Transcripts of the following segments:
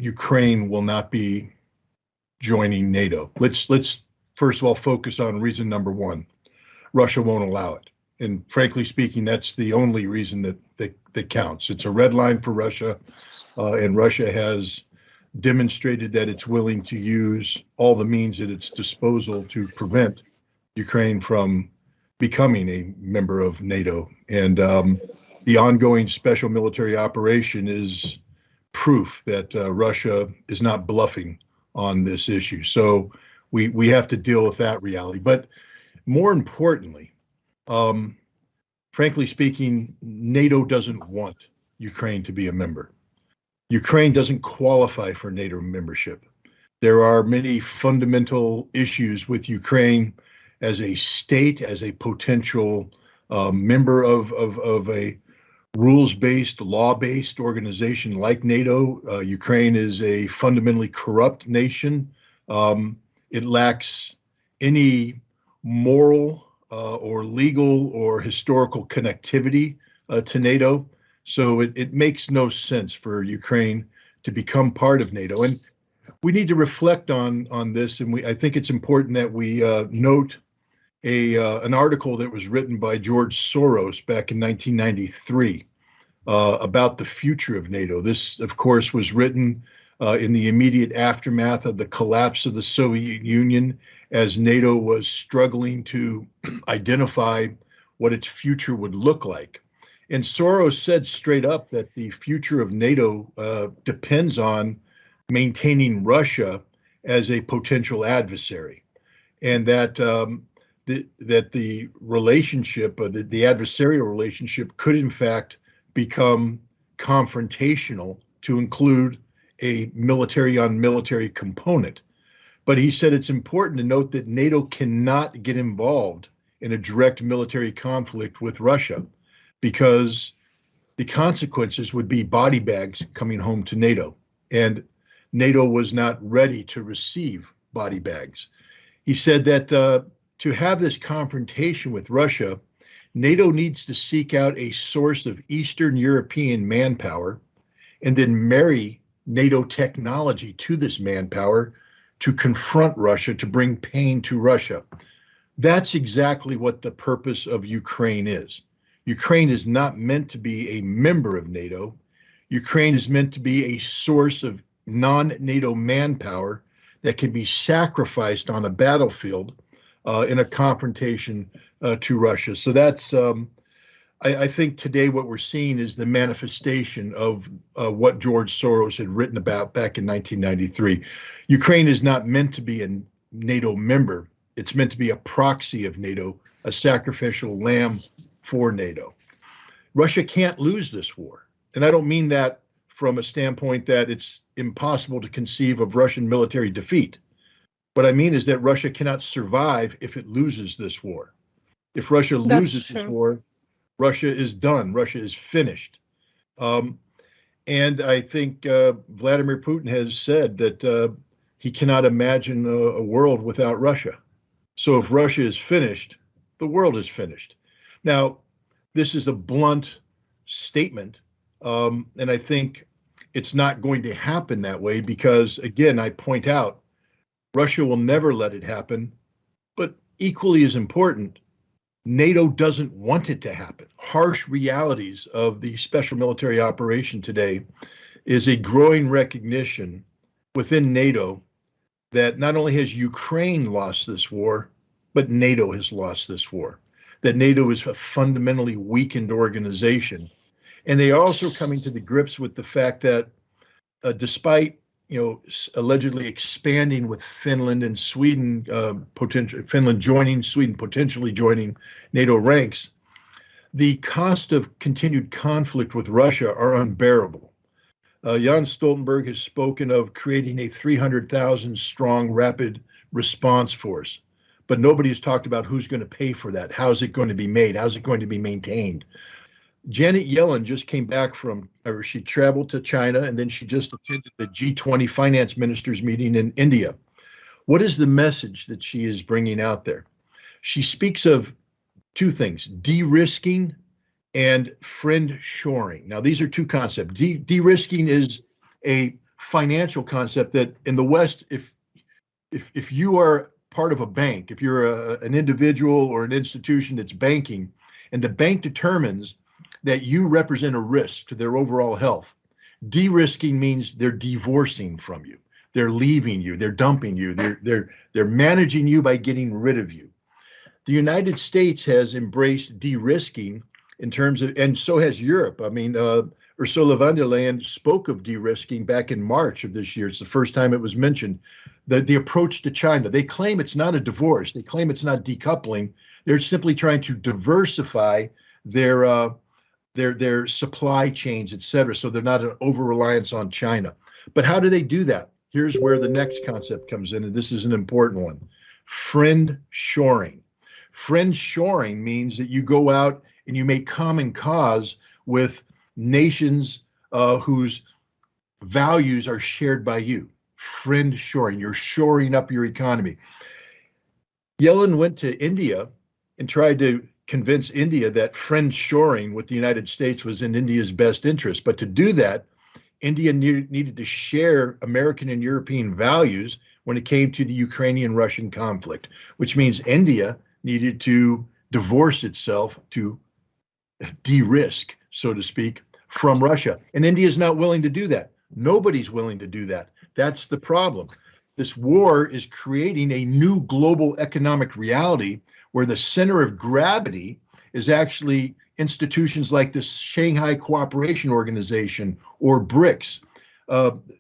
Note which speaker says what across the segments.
Speaker 1: Ukraine will not be joining NATO. Let's first of all focus on reason number one. Russia won't allow it. And frankly speaking, that's the only reason that counts. It's a red line for Russia, and Russia has demonstrated that it's willing to use all the means at its disposal to prevent Ukraine from becoming a member of NATO. And the ongoing special military operation is proof that Russia is not bluffing on this issue. So we have to deal with that reality. But more importantly, frankly speaking, NATO doesn't want Ukraine to be a member. Ukraine doesn't qualify for NATO membership. There are many fundamental issues with Ukraine as a state, as a potential member of a rules-based, law-based organization like NATO. Ukraine is a fundamentally corrupt nation. It lacks any moral or legal or historical connectivity to NATO. So it makes no sense for Ukraine to become part of NATO. And we need to reflect on this. And I think it's important that we note an article that was written by George Soros back in 1993 about the future of NATO. This, of course, was written in the immediate aftermath of the collapse of the Soviet Union, as NATO was struggling to identify what its future would look like. And Soros said straight up that the future of NATO depends on maintaining Russia as a potential adversary, and that the relationship, the adversarial relationship, could in fact become confrontational to include a military-on-military component. But he said it's important to note that NATO cannot get involved in a direct military conflict with Russia, because the consequences would be body bags coming home to NATO, and NATO was not ready to receive body bags. He said that to have this confrontation with Russia, NATO needs to seek out a source of Eastern European manpower and then marry NATO technology to this manpower to confront Russia, to bring pain to Russia. That's exactly what the purpose of Ukraine is. Ukraine is not meant to be a member of NATO. Ukraine is meant to be a source of non-NATO manpower that can be sacrificed on a battlefield in a confrontation to Russia. So that's, I think today what we're seeing is the manifestation of what George Soros had written about back in 1993. Ukraine is not meant to be a NATO member. It's meant to be a proxy of NATO, a sacrificial lamb for NATO. Russia can't lose this war. And I don't mean that from a standpoint that it's impossible to conceive of Russian military defeat. What I mean is that Russia cannot survive if it loses this war. If Russia loses this war, Russia is done. Russia is finished. And I think Vladimir Putin has said that he cannot imagine a world without Russia. So if Russia is finished, the world is finished. Now, this is a blunt statement, and I think it's not going to happen that way because, again, I point out, Russia will never let it happen, but equally as important, NATO doesn't want it to happen. Harsh realities of the special military operation today is a growing recognition within NATO that not only has Ukraine lost this war, but NATO has lost this war, that NATO is a fundamentally weakened organization. And they are also coming to the grips with the fact that despite allegedly expanding with Finland and Sweden, Finland joining, Sweden potentially joining NATO ranks, the cost of continued conflict with Russia are unbearable. Jens Stoltenberg has spoken of creating a 300,000 strong rapid response force, but nobody has talked about who's going to pay for that. How is it going to be made? How is it going to be maintained? Janet Yellen just came back she traveled to China, and then she just attended the G20 finance ministers meeting in India. What is the message that she is bringing out there? She speaks of two things, de-risking and friend shoring. Now, these are two concepts. De-risking is a financial concept that in the West, if you are part of a bank, if you're an individual or an institution that's banking, and the bank determines that you represent a risk to their overall health, de-risking means they're divorcing from you, they're leaving you, they're dumping you, they're managing you by getting rid of you. The United States has embraced de-risking in terms of, and so has Europe. I mean, Ursula von der Leyen spoke of de-risking back in March of this year. It's the first time it was mentioned. The approach to China, they claim it's not a divorce. They claim it's not decoupling. They're simply trying to diversify their supply chains, et cetera, so they're not an over-reliance on China. But how do they do that? Here's where the next concept comes in, and this is an important one. Friend shoring. Friend shoring means that you go out and you make common cause with nations whose values are shared by you. Friend shoring, you're shoring up your economy. Yellen went to India and tried to convince India that friend shoring with the United States was in India's best interest. But to do that, India needed to share American and European values when it came to the Ukrainian-Russian conflict, which means India needed to divorce itself, to de-risk, so to speak, from Russia. And India is not willing to do that. Nobody's willing to do that. That's the problem. This war is creating a new global economic reality where the center of gravity is actually institutions like the Shanghai Cooperation Organization or BRICS.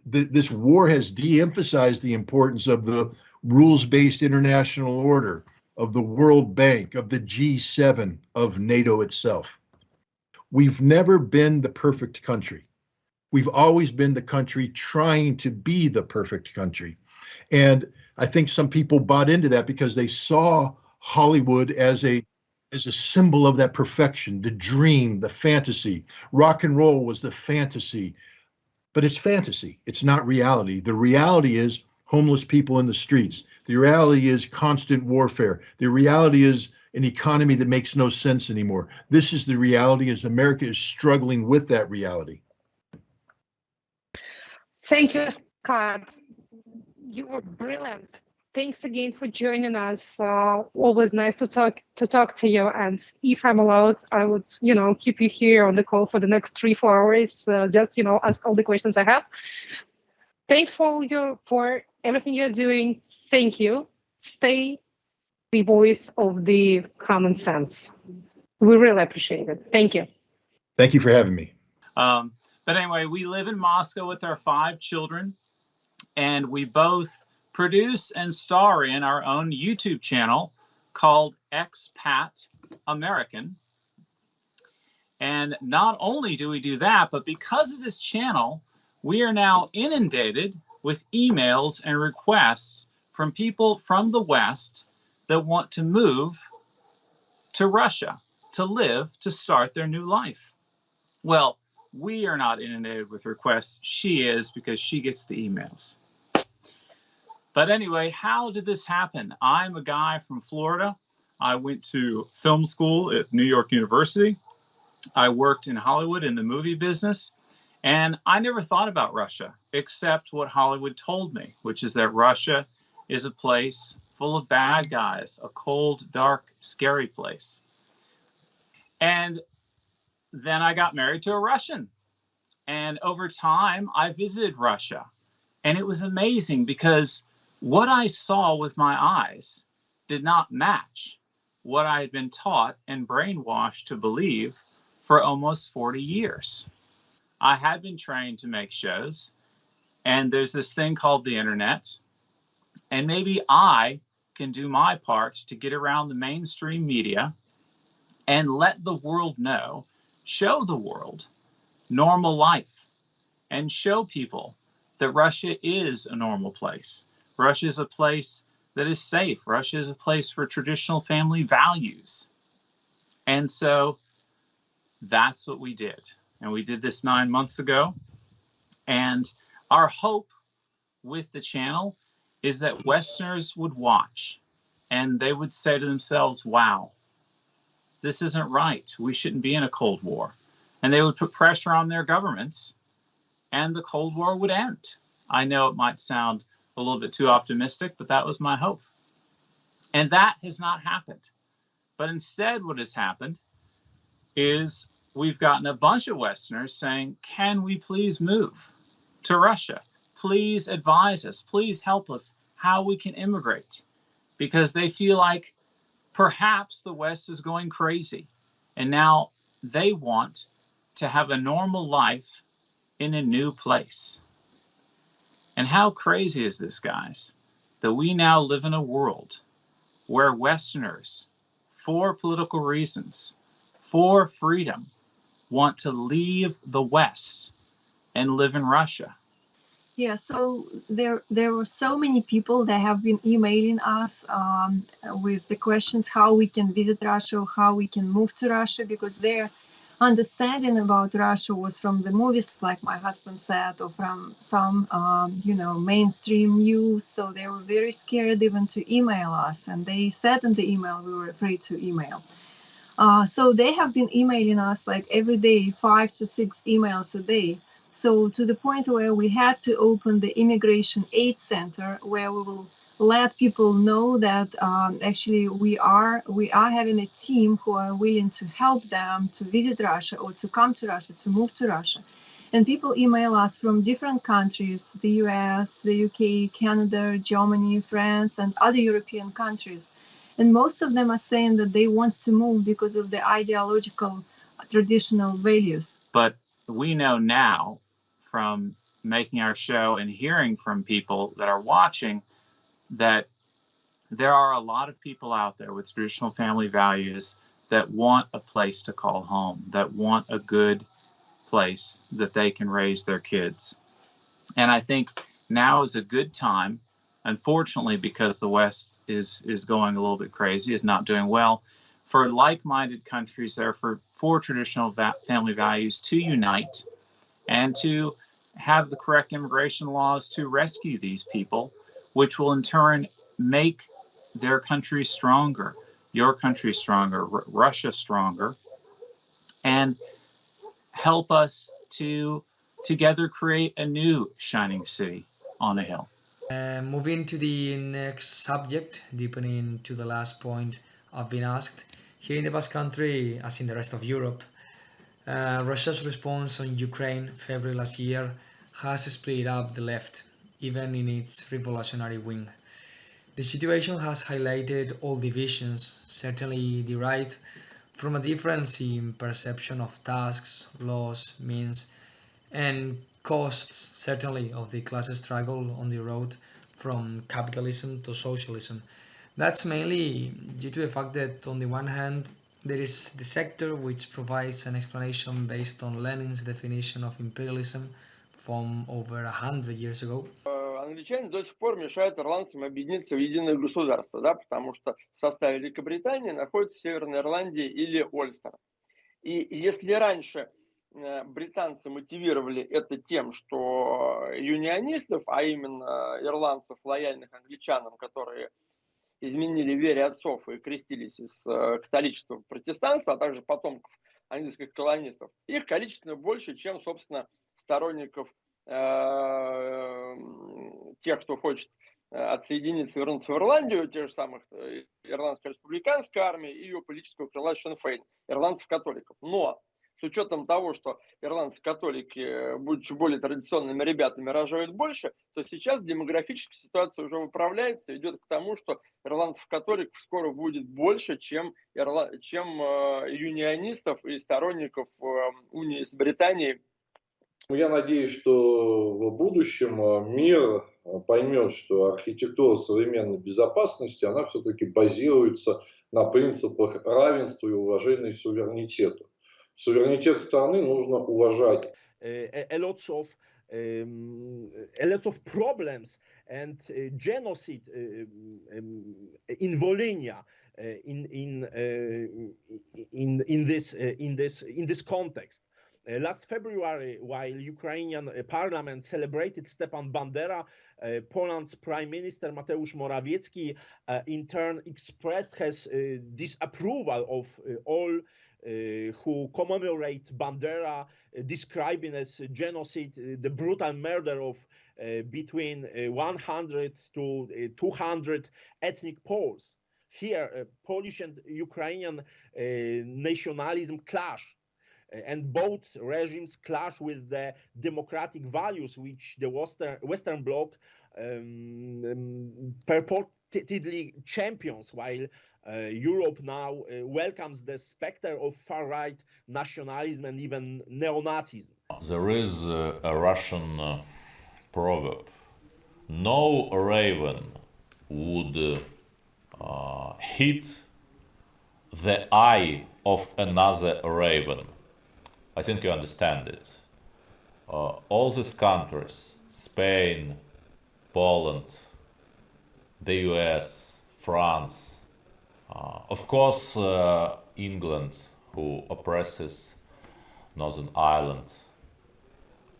Speaker 1: This war has de-emphasized the importance of the rules-based international order, of the World Bank, of the G7, of NATO itself. We've never been the perfect country. We've always been the country trying to be the perfect country. And I think some people bought into that because they saw Hollywood as a symbol of that perfection, the dream, the fantasy. Rock and roll was the fantasy, but it's fantasy. It's not reality. The reality is homeless people in the streets. The reality is constant warfare. The reality is an economy that makes no sense anymore. This is the reality as America is struggling with that reality.
Speaker 2: Thank you, Scott. You were brilliant. Thanks again for joining us. Always nice to talk to you. And if I'm allowed, I would, keep you here on the call for the next 3-4 hours. Just, ask all the questions I have. Thanks for everything you're doing. Thank you. Stay the voice of the common sense. We really appreciate it. Thank you.
Speaker 1: Thank you for having me.
Speaker 3: But anyway, we live in Moscow with our 5 children, and we both produce and star in our own YouTube channel called Expat American. And not only do we do that, but because of this channel, we are now inundated with emails and requests from people from the West that want to move to Russia, to live, to start their new life. Well, we are not inundated with requests. She is, because she gets the emails. But anyway, how did this happen? I'm a guy from Florida. I went to film school at New York University. I worked in Hollywood in the movie business. And I never thought about Russia, except what Hollywood told me, which is that Russia is a place full of bad guys, a cold, dark, scary place. And then I got married to a Russian. And over time, I visited Russia. And it was amazing because what I saw with my eyes did not match what I had been taught and brainwashed to believe for almost 40 years. I had been trained to make shows, and there's this thing called the internet. And maybe I can do my part to get around the mainstream media and let the world know, show the world normal life, and show people that Russia is a normal place. Russia is a place that is safe. Russia is a place for traditional family values. And so that's what we did. And we did this 9 months ago. And our hope with the channel is that Westerners would watch and they would say to themselves, wow, this isn't right. We shouldn't be in a Cold War. And they would put pressure on their governments and the Cold War would end. I know it might sound a little bit too optimistic, but that was my hope. And that has not happened. But instead, what has happened is we've gotten a bunch of Westerners saying, can we please move to Russia? Please advise us. Please help us how we can immigrate. Because they feel like perhaps the West is going crazy. And now they want to have a normal life in a new place. And how crazy is this, guys? That we now live in a world where Westerners, for political reasons, for freedom, want to leave the West and live in Russia.
Speaker 4: Yeah, so there were so many people that have been emailing us with the questions how we can visit Russia or how we can move to Russia, because their understanding about Russia was from the movies, like my husband said, or from some mainstream news. So they were very scared even to email us, and they said in the email we were afraid to email. So they have been emailing us like every day, 5 to 6 emails a day. So to the point where we had to open the Immigration Aid Center, where we will let people know that actually we are having a team who are willing to help them to visit Russia or to come to Russia, to move to Russia. And people email us from different countries, the US, the UK, Canada, Germany, France, and other European countries. And most of them are saying that they want to move because of the ideological, traditional values.
Speaker 3: But we know now from making our show and hearing from people that are watching that there are a lot of people out there with traditional family values that want a place to call home, that want a good place that they can raise their kids. And I think now is a good time, unfortunately, because the West is going a little bit crazy, is not doing well, for like-minded countries there for traditional family values to unite and to have the correct immigration laws to rescue these people, which will in turn make their country stronger, your country stronger, Russia stronger, and help us to together create a new shining city on a hill.
Speaker 5: Moving to the next subject, deepening to the last point I've been asked. Here in the Basque Country, as in the rest of Europe, Russia's response on Ukraine February last year has split up the left, even in its revolutionary wing. The situation has highlighted all divisions, certainly the right, from a difference in perception of tasks, laws, means, and costs, certainly, of the class struggle on the road from capitalism to socialism. That's mainly due to the fact that, on the one hand, there is the sector which provides an explanation based on Lenin's definition of imperialism from over 100 years ago.
Speaker 6: Англичане до сих пор мешают ирландцам объединиться в единое государство, да, потому что в составе Великобритании находится Северная Ирландия или Ольстер. И если раньше британцы мотивировали это тем, что юнионистов, а именно ирландцев, лояльных англичанам, которые изменили вере отцов и крестились из католичества в протестанство, а также потомков английских колонистов, их количественно больше, чем, собственно, сторонников тех, кто хочет отсоединиться, вернуться в Ирландию, тех же самых Ирландской республиканской армии и ее политического крыла Sinn Féin, ирландцев-католиков. Но с учетом того, что ирландцы-католики, будучи более традиционными ребятами, рожают больше, то сейчас демографическая ситуация уже выправляется, идет к тому, что ирландцев-католиков скоро будет больше, чем юнионистов и сторонников унии с Британией.
Speaker 7: Я надеюсь, что в будущем мир поймет, что архитектура современной безопасности, она все-таки базируется на принципах равенства и уважения к суверенитету. Суверенитет страны нужно уважать.
Speaker 8: A lot of problems and genocide in Volhynia in this context. Last February, while Ukrainian parliament celebrated Stepan Bandera, Poland's Prime Minister Mateusz Morawiecki in turn expressed his disapproval of all who commemorate Bandera, describing as genocide the brutal murder of between 100 to 200 ethnic Poles. Here, Polish and Ukrainian nationalism clash, and both regimes clash with the democratic values which the Western Bloc purportedly champions, while Europe now welcomes the specter of far-right nationalism and even neo-Nazism.
Speaker 9: There is a Russian proverb: no raven would hit the eye of another raven. I think you understand it. All these countries, Spain, Poland, the US, France, of course England, who oppresses Northern Ireland,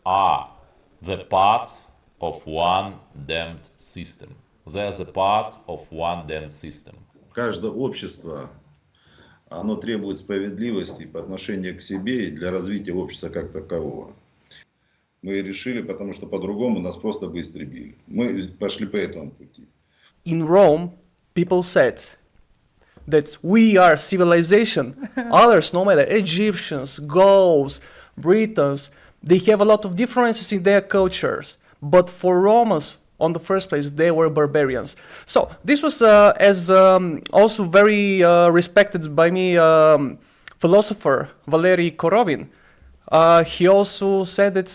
Speaker 9: are the part of one damned system. They're the part of one damned system.
Speaker 10: Каждое общество, оно требует справедливости по отношению к себе и для развития общества как такового. Мы решили, потому что по-другому нас просто бы истребили. Мы пошли по этому пути.
Speaker 11: In Rome, people said that we are civilization. Others, no matter Egyptians, Gauls, Britons, they have a lot of differences in their cultures. But for Romans, on the first place, they were barbarians. So this was also very respected by me philosopher Valery Korovin. He also said that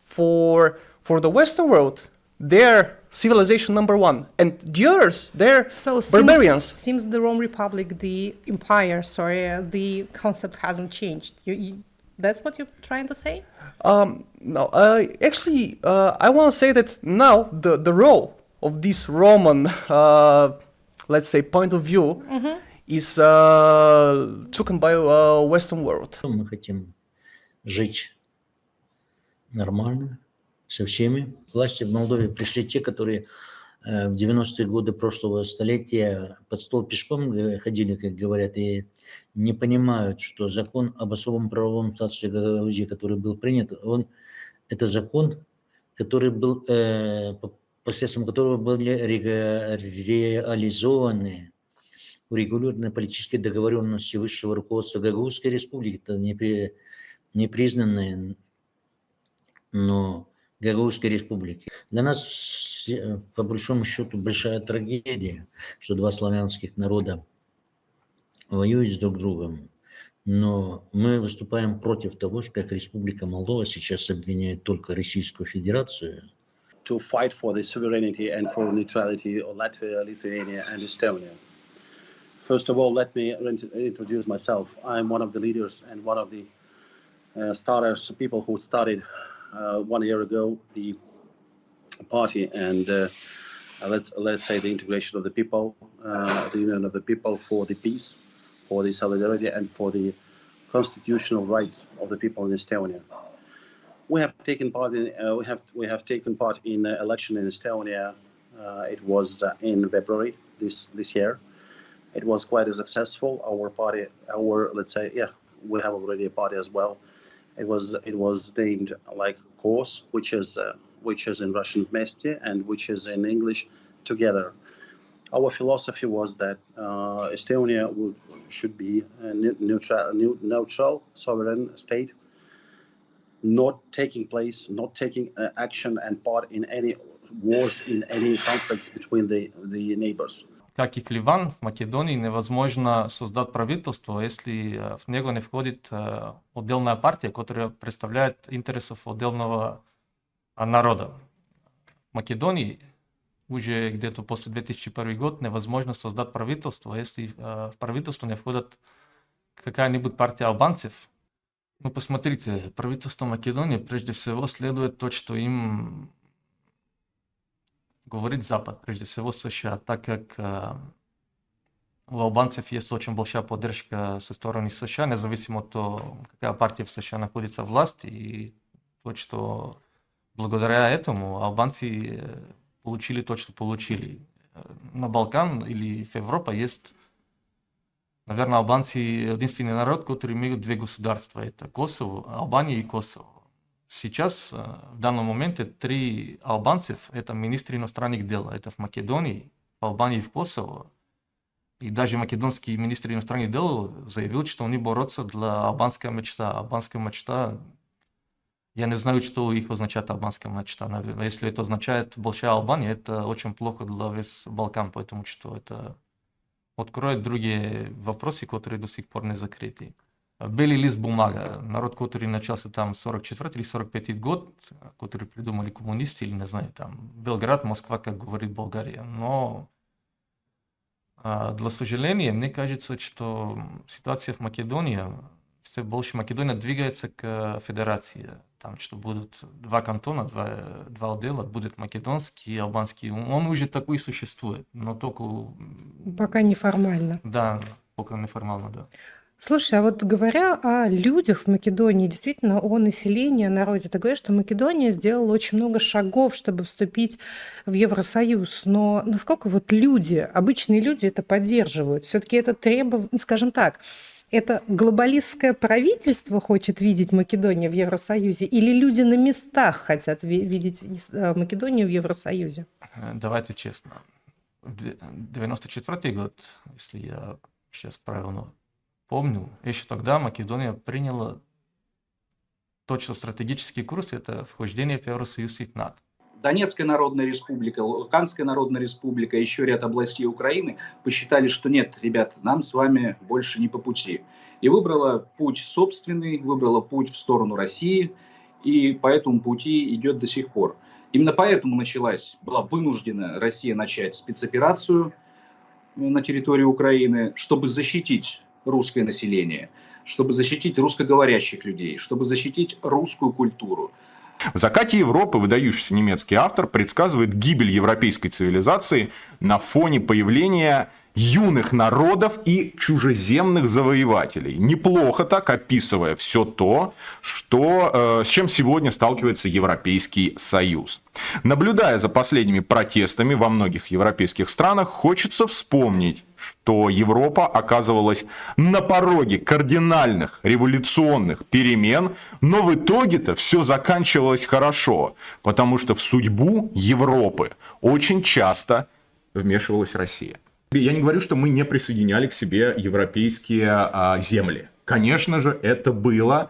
Speaker 11: for the Western world, they're civilization number one, and the others, they're barbarians.
Speaker 2: Seems the Rome Republic, the empire, the concept hasn't changed. That's what you're trying to say?
Speaker 11: No, actually, I want to say that now the role of this Roman, let's say, point of view is taken by Western world.
Speaker 12: Мы хотим жить нормально со всеми. К власти в Молдове пришли те, которые в 90-е годы прошлого столетия под стол пешком ходили, как говорят, и не понимают, что закон об особом правовом статусе Гагаузии, который был принят, это закон, который был, посредством которого были реализованы урегулированные политические договоренности высшего руководства Гагаузской республики, это непризнанные, но Гагаузской республики. Для нас, по большому счету, большая трагедия, что два славянских народа воюют друг с другом. Но мы выступаем против того, что как Республика Молдова сейчас обвиняет только Российскую Федерацию.
Speaker 13: To fight for the sovereignty and for neutrality of Latvia, Lithuania and Estonia. First of all, let me introduce myself. I'm one of the leaders and one of the starters, people who started 1 year ago the party and let's say the integration of the people, the union of the people for the peace, for the solidarity and for the constitutional rights of the people in Estonia. We have taken part in we have taken part in election in Estonia. It was in February this year. It was quite successful. Our party, let's say, we have already a party as well. It was named like Course, which is in Russian MST and which is in English Together. Our philosophy was that Estonia should be a neutral sovereign state, not taking action and part in any wars, in any conflicts between the neighbors.
Speaker 14: Как и в Ливан, в Македонии невозможно создать правительство, если в него не входит отдельная партия, которая представляет интересов отдельного народа. В Македонии уже где-то после 2001 год невозможно создать правительство, если в правительство не входит какая-нибудь партия албанцев. Ну, посмотрите, правительство Македонии прежде всего следует то, что им говорит Запад, прежде всего США, так как у албанцев есть очень большая поддержка со стороны США, независимо от того, какая партия в США находится в власти, и то, что благодаря этому албанцы получили то, что получили. На Балкан или в Европу есть Наверное, албанцы единственный народ, который имеет две государства. Это Косово, Албания и Косово. Сейчас, в данном моменте, 3 албанцев, это министры иностранных дел. Это в Македонии, в Албании и в Косово. И даже македонский министр иностранных дел заявил, что они борются для албанской мечта. Албанская мечта, я не знаю, что их означает албанская мечта. Если это означает большая Албания, это очень плохо для весь Балкан, потому что это откроет другие вопросы, которые до сих пор не закрыты. Белый лист бумага. Народ, который начался там 44 или 45 год, который придумали коммунисты, или не знаю, там Белград, Москва, как говорит Болгария. Но для сожаления, мне кажется, что ситуация в Македонии, все больше Македония двигается к федерации. Там что будут 2 кантона, 2 отдела, будет македонский и албанский. Он уже такой существует, но только...
Speaker 2: Пока неформально.
Speaker 14: Да, пока неформально, да.
Speaker 2: Слушай, а вот говоря о людях в Македонии, действительно, о населении, о народе, ты говоришь, что Македония сделала очень много шагов, чтобы вступить в Евросоюз. Но насколько вот люди, обычные люди это поддерживают? Все-таки это требование, скажем так, это глобалистское правительство хочет видеть Македонию в Евросоюзе или люди на местах хотят видеть Македонию в Евросоюзе?
Speaker 14: Давайте честно. 94 год, если я сейчас правильно помню, еще тогда Македония приняла точно стратегический курс, это вхождение в Евросоюз и в НАТО.
Speaker 15: Донецкая Народная Республика, Луганская Народная Республика, еще ряд областей Украины посчитали, что нет, ребята, нам с вами больше не по пути. И выбрала путь собственный, выбрала путь в сторону России, и по этому пути идет до сих пор. Именно поэтому была вынуждена Россия начать спецоперацию на территории Украины, чтобы защитить русское население, чтобы защитить русскоговорящих людей, чтобы защитить русскую культуру.
Speaker 16: В «Закате Европы» выдающийся немецкий автор предсказывает гибель европейской цивилизации на фоне появления юных народов и чужеземных завоевателей. Неплохо так описывая все то, с чем сегодня сталкивается Европейский Союз. Наблюдая за последними протестами во многих европейских странах, хочется вспомнить, что Европа оказывалась на пороге кардинальных революционных перемен, но в итоге-то все заканчивалось хорошо, потому что в судьбу Европы очень часто вмешивалась Россия. Я не говорю, что мы не присоединяли к себе европейские земли. Конечно же, это было.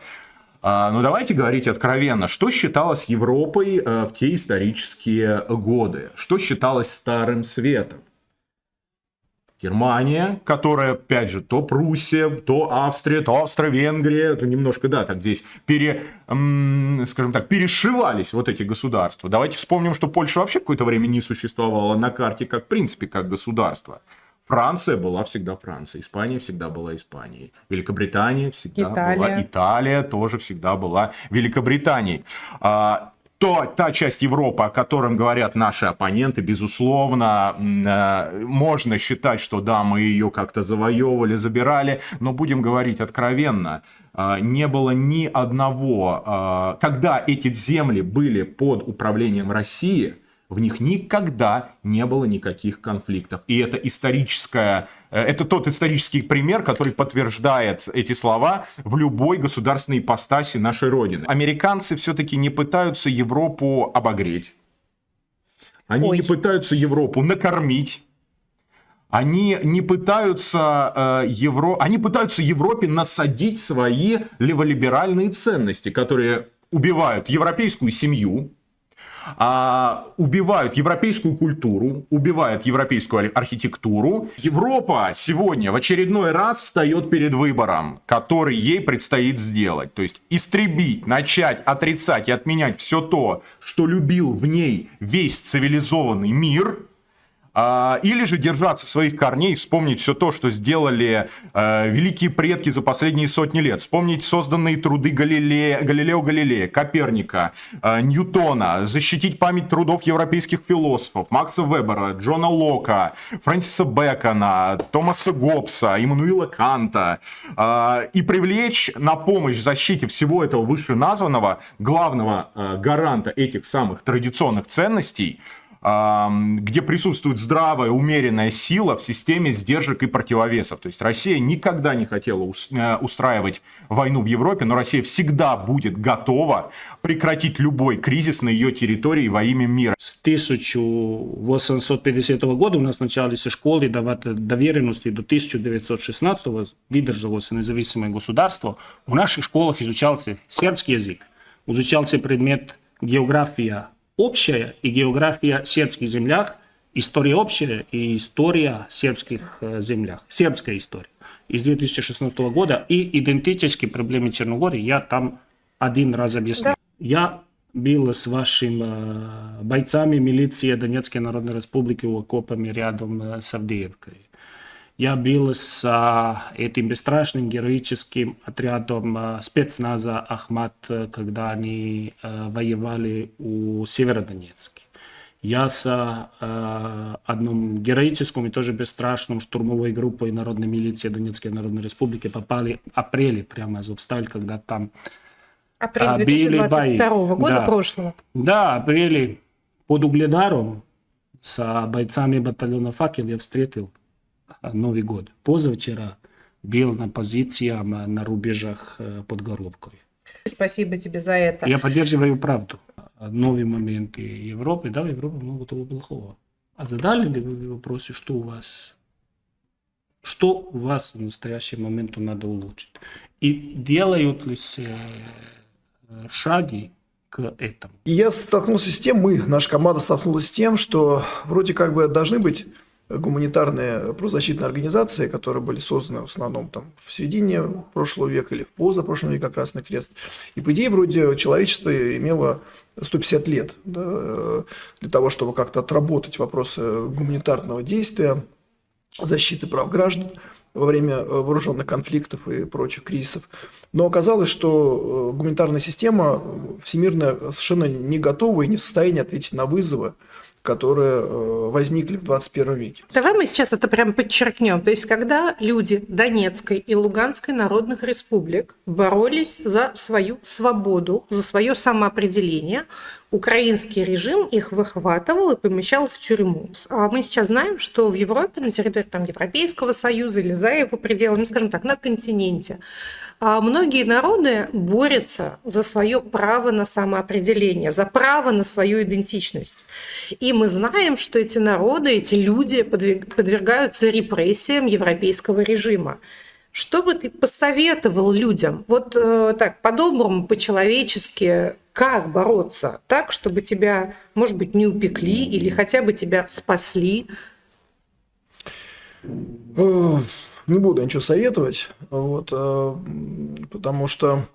Speaker 16: Но давайте говорить откровенно, что считалось Европой в те исторические годы? Что считалось Старым Светом? Германия, которая, опять же, то Пруссия, то Австрия, то Австро-Венгрия, то немножко, да, так здесь скажем так, перешивались вот эти государства. Давайте вспомним, что Польша вообще какое-то время не существовала на карте, как в принципе, как государство. Франция была всегда Францией, Испания всегда была Испанией, Великобритания всегда была, Италия тоже всегда была Великобританией. Та часть Европы, о которой говорят наши оппоненты, безусловно, можно считать, что да, мы ее как-то завоевывали, забирали, но будем говорить откровенно, не было ни одного, когда эти земли были под управлением России, в них никогда не было никаких конфликтов. И это тот исторический пример, который подтверждает эти слова в любой государственной ипостаси нашей Родины. Американцы все-таки не пытаются Европу обогреть. Они не пытаются Европу накормить. Они не пытаются они пытаются Европе насадить свои леволиберальные ценности, которые убивают европейскую семью, убивают европейскую культуру, убивают европейскую архитектуру. Европа сегодня в очередной раз встает перед выбором, который ей предстоит сделать. То есть истребить, начать отрицать и отменять все то, что любил в ней весь цивилизованный мир, или же держаться своих корней, вспомнить все то, что сделали великие предки за последние сотни лет. Вспомнить созданные труды Галилео Галилея, Коперника, Ньютона, защитить память трудов европейских философов, Макса Вебера, Джона Лока, Фрэнсиса Бэкона, Томаса Гоббса, Иммануила Канта, и привлечь на помощь в защите всего этого вышеназванного главного гаранта этих самых традиционных ценностей, где присутствует здравая, умеренная сила в системе сдержек и противовесов. То есть Россия никогда не хотела устраивать войну в Европе, но Россия всегда будет готова прекратить любой кризис на ее территории во имя мира.
Speaker 17: С 1850 года у нас начались школы давати доверенности до 1916 выдержалось независимое государство. В наших школах изучался сербский язык, изучался предмет география общая и география сербских землях, история общая и история сербских землях, сербская история. Из 2016 года и идентические проблемы Черногории я там один раз объяснил. Я был с вашими бойцами милиции Донецкой Народной Республики у окопами рядом с Авдеевкой. Я был с этим бесстрашным героическим отрядом спецназа Ахмат, когда они воевали у Северодонецка. Я с одном героическим и тоже бесстрашным штурмовой группой Народной милиции Донецкой Народной Республики попали в апреле прямо в Азовсталь, когда там
Speaker 2: Апрель
Speaker 16: били бои.
Speaker 2: 2022 года,
Speaker 16: Да.
Speaker 2: прошлого.
Speaker 16: Да, апреле под Угледаром с бойцами батальона «Факел» я встретил Новый год. Позавчера был на позициях на рубежах под Горловкой.
Speaker 2: Спасибо тебе за это.
Speaker 16: Я поддерживаю правду. Новые моменты Европы, да, в Европе много того плохого. А задали ли вы вопросы, что у вас в настоящий момент надо улучшить? И делают ли шаги к этому?
Speaker 18: И я столкнулся с тем, наша команда столкнулась с тем, что вроде как бы должны быть гуманитарные правозащитные организации, которые были созданы в основном там, в середине прошлого века или в позапрошлом веке, как Красный Крест. И, по идее, вроде человечество имело 150 лет, да, для того, чтобы как-то отработать вопросы гуманитарного действия, защиты прав граждан во время вооруженных конфликтов и прочих кризисов. Но оказалось, что гуманитарная система всемирная совершенно не готова и не в состоянии ответить на вызовы, которые возникли в 21 веке.
Speaker 2: Давай мы сейчас это прям подчеркнем. То есть, когда люди Донецкой и Луганской народных республик боролись за свою свободу, за свое самоопределение, украинский режим их выхватывал и помещал в тюрьму. А мы сейчас знаем, что в Европе, на территории там, Европейского Союза или за его пределами, скажем так, на континенте, многие народы борются за свое право на самоопределение, за право на свою идентичность. И мы знаем, что эти народы, эти люди подвергаются репрессиям европейского режима. Что бы ты посоветовал людям, вот так, по-доброму, по-человечески, как бороться так, чтобы тебя, может быть, не упекли или хотя бы тебя спасли?
Speaker 18: Не буду ничего советовать, потому что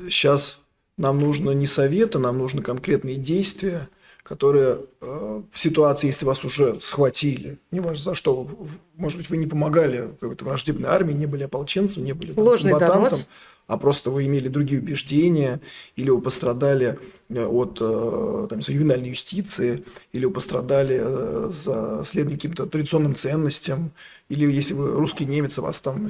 Speaker 18: сейчас нам нужно не советы, нам нужны конкретные действия, которые в ситуации, если вас уже схватили, не важно за что, может быть, вы не помогали какой-то враждебной армии, не были ополченцем, не были комбатантом, а просто вы имели другие убеждения, или вы пострадали от ювенальной юстиции, или вы пострадали за следование каким-то традиционным ценностям, или если вы русский немец, вас там,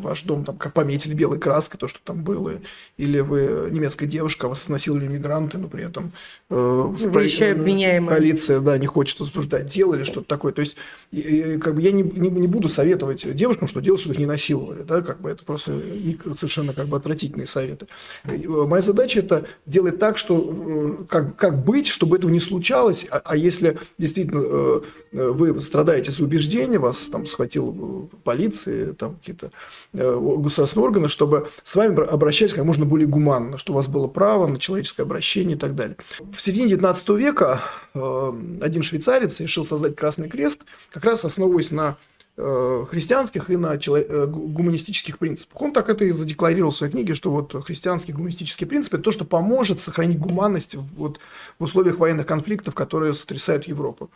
Speaker 18: ваш дом там как пометили белой краской, то, что там было, или вы немецкая девушка, вас изнасиловали мигранты, но при этом полиция не хочет возбуждать дело или что-то такое. То есть как бы я не буду советовать девушкам, что делать, чтобы их не насиловали. Да? Как бы это просто совершенно как бы отвратительные советы. Моя задача – это делать так, что как быть, чтобы этого не случалось, а если действительно вы страдаете за убеждения, вас там схватил полиция, там какие-то государственные органы, чтобы с вами обращались как можно более гуманно, что у вас было право на человеческое обращение и так далее. В середине 19 века один швейцарец решил создать Красный Крест, как раз основываясь на христианских и на гуманистических принципах. Он так это и задекларировал в своей книге, что вот христианские гуманистические принципы – это то, что поможет сохранить гуманность в условиях военных конфликтов, которые сотрясают Европу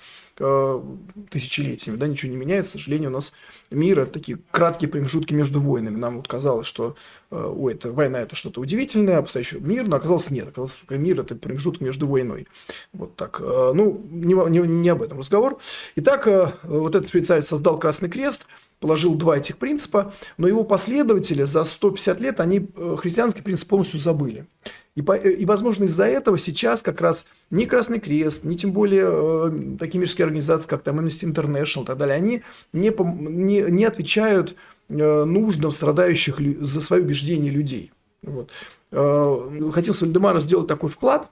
Speaker 18: тысячелетиями. Да, ничего не меняется. К сожалению, у нас мир – это такие краткие промежутки между войнами. Нам вот казалось, что война – это что-то удивительное, обстоящий мир, но оказалось нет. Оказалось, что мир – это промежуток между войной. Вот так. Не об этом разговор. Итак, вот этот швейцарец создал Красный Крест, положил 2 этих принципа, но его последователи за 150 лет, они христианский принцип полностью забыли. И, возможно, из-за этого сейчас как раз ни Красный Крест, ни тем более такие мирские организации, как там Amnesty International и так далее, они не отвечают нуждам страдающих за свои убеждения людей. Вот. Хотел с Вальдемаром сделать такой вклад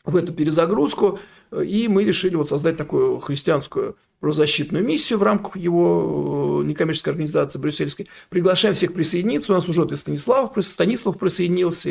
Speaker 18: в эту перезагрузку, и мы решили вот создать такую христианскую правозащитную миссию в рамках его некоммерческой организации брюссельской. Приглашаем всех присоединиться. У нас уже Станислав присоединился.